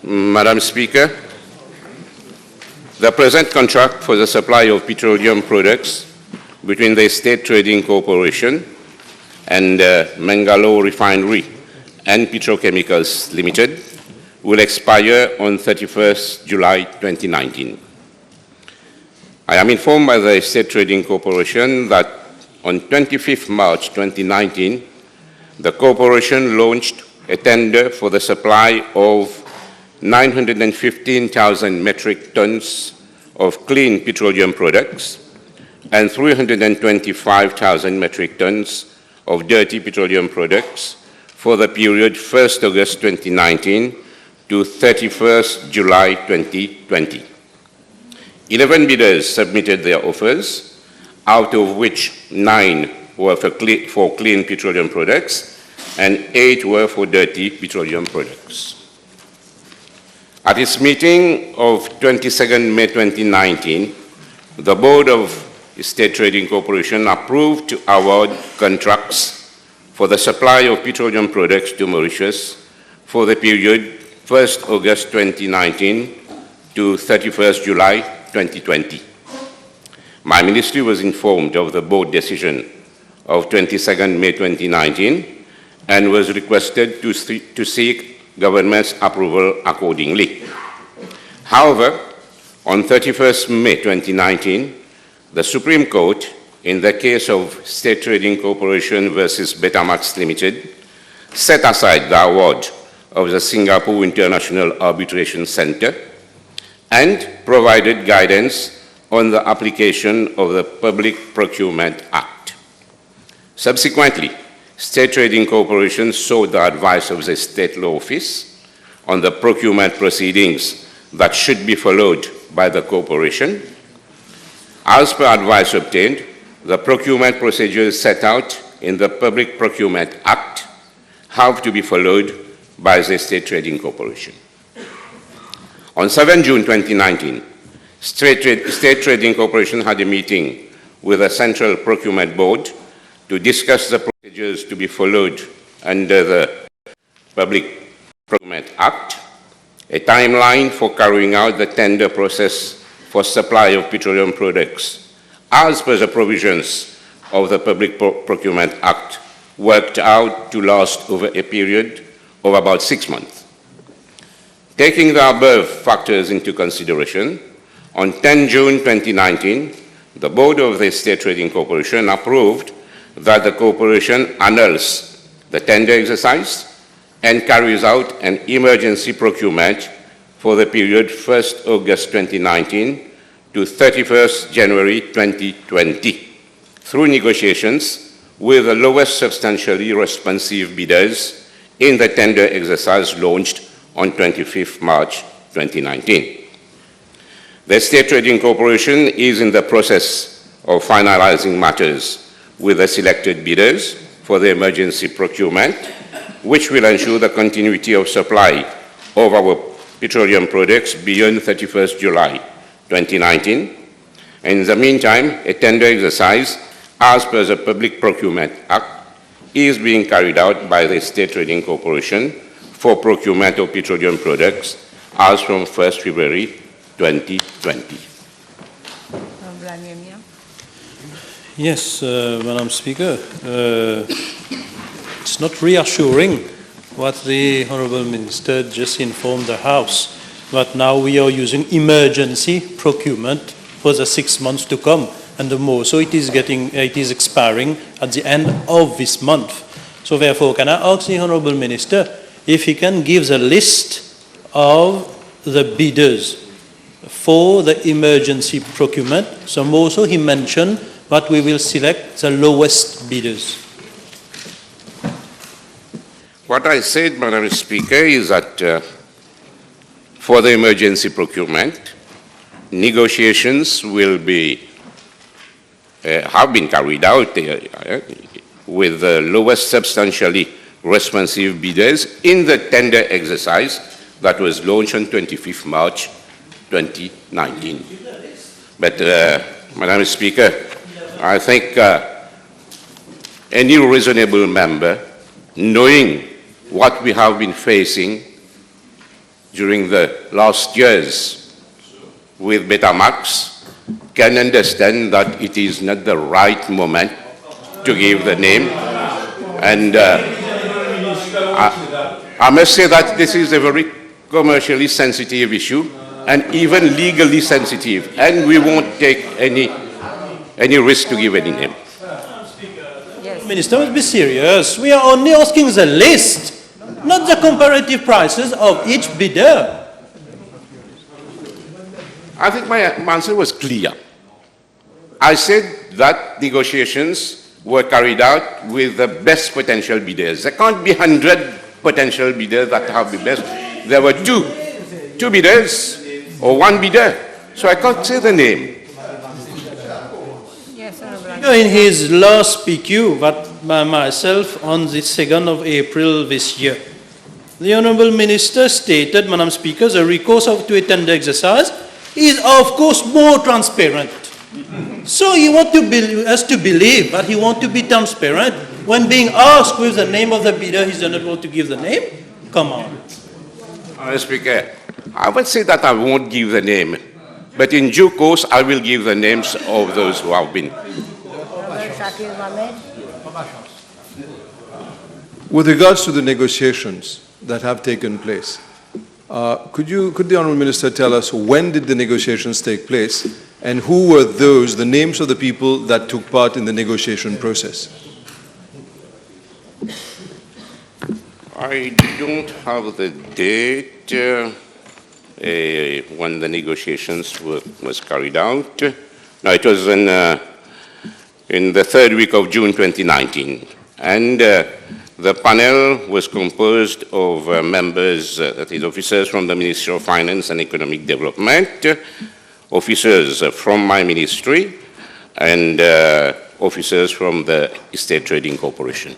Madam Speaker, the present contract for the supply of petroleum products between the State Trading Corporation and Mangalore Refinery and Petrochemicals Limited will expire on 31st July 2019. I am informed by the State Trading Corporation that on 25th March 2019, the corporation launched a tender for the supply of 915,000 metric tons of clean petroleum products and 325,000 metric tons of dirty petroleum products for the period 1st August 2019 to 31st July 2020. 11 bidders submitted their offers, out of which 9 were for clean petroleum products and 8 were for dirty petroleum products. At its meeting of 22nd May 2019, the Board of State Trading Corporation approved to award contracts for the supply of petroleum products to Mauritius for the period 1st August 2019 to 31st July 2020. My ministry was informed of the board decision of 22nd May 2019 and was requested to seek government's approval accordingly. However, on 31st May 2019, the Supreme Court, in the case of State Trading Corporation versus Betamax Limited, set aside the award of the Singapore International Arbitration Center and provided guidance on the application of the Public Procurement Act. Subsequently, State Trading Corporation sought the advice of the State Law Office on the procurement proceedings that should be followed by the corporation. As per advice obtained, the procurement procedures set out in the Public Procurement Act have to be followed by the State Trading Corporation. On 7 June 2019, State Trading Corporation had a meeting with the Central Procurement Board to discuss the procedures to be followed under the Public Procurement Act, a timeline for carrying out the tender process for supply of petroleum products, as per the provisions of the Public Procurement Act, worked out to last over a period of about 6 months. Taking the above factors into consideration, on 10 June 2019, the Board of the State Trading Corporation approved that the corporation annuls the tender exercise and carries out an emergency procurement for the period 1st August 2019 to 31st January 2020 through negotiations with the lowest substantially responsive bidders in the tender exercise launched on 25th March 2019. The State Trading Corporation is in the process of finalizing matters with the selected bidders for the emergency procurement, which will ensure the continuity of supply of our petroleum products beyond 31st July 2019. In the meantime, a tender exercise, as per the Public Procurement Act, is being carried out by the State Trading Corporation for procurement of petroleum products as from 1st February 2020. Yes, Madam Speaker. It's not reassuring what the Honourable Minister just informed the House, but now we are using emergency procurement for the 6 months to come, and the more so it is expiring at the end of this month. So therefore, can I ask the Honourable Minister if he can give the list of the bidders for the emergency procurement? So also he mentioned that we will select the lowest bidders. What I said, Madam Speaker, is that for the emergency procurement, negotiations will be have been carried out with the lowest substantially responsive bidders in the tender exercise that was launched on 25th March 2019. But, Madam Speaker, I think any reasonable member, knowing what we have been facing during the last years with Betamax can understand that it is not the right moment to give the name. And I must say that this is a very commercially sensitive issue and even legally sensitive, and we won't take any risk to give any name. Minister, must be serious. We are only asking the list, not the comparative prices of each bidder. I think my answer was clear. I said that negotiations were carried out with the best potential bidders. There can't be 100 potential bidders that have the best. There were two bidders or one bidder. So I can't say the name. In his last PQ, but by myself on the 2nd of April this year, the Honourable Minister stated, Madam Speaker, the recourse to a tender exercise is of course more transparent. So he wants us to believe that he wants to be transparent. When being asked with the name of the bidder, he's not able to give the name. Come on. Madam Speaker, I would say that I won't give the name, but in due course I will give the names of those who have been. With regards to the negotiations that have taken place, could the Honourable Minister tell us when did the negotiations take place and who were those, the names of the people that took part in the negotiation process? I don't have the date when the negotiations was carried out. No, it was in the third week of June 2019. And the panel was composed of members, that is officers from the Ministry of Finance and Economic Development, officers from my ministry, and officers from the Estate Trading Corporation.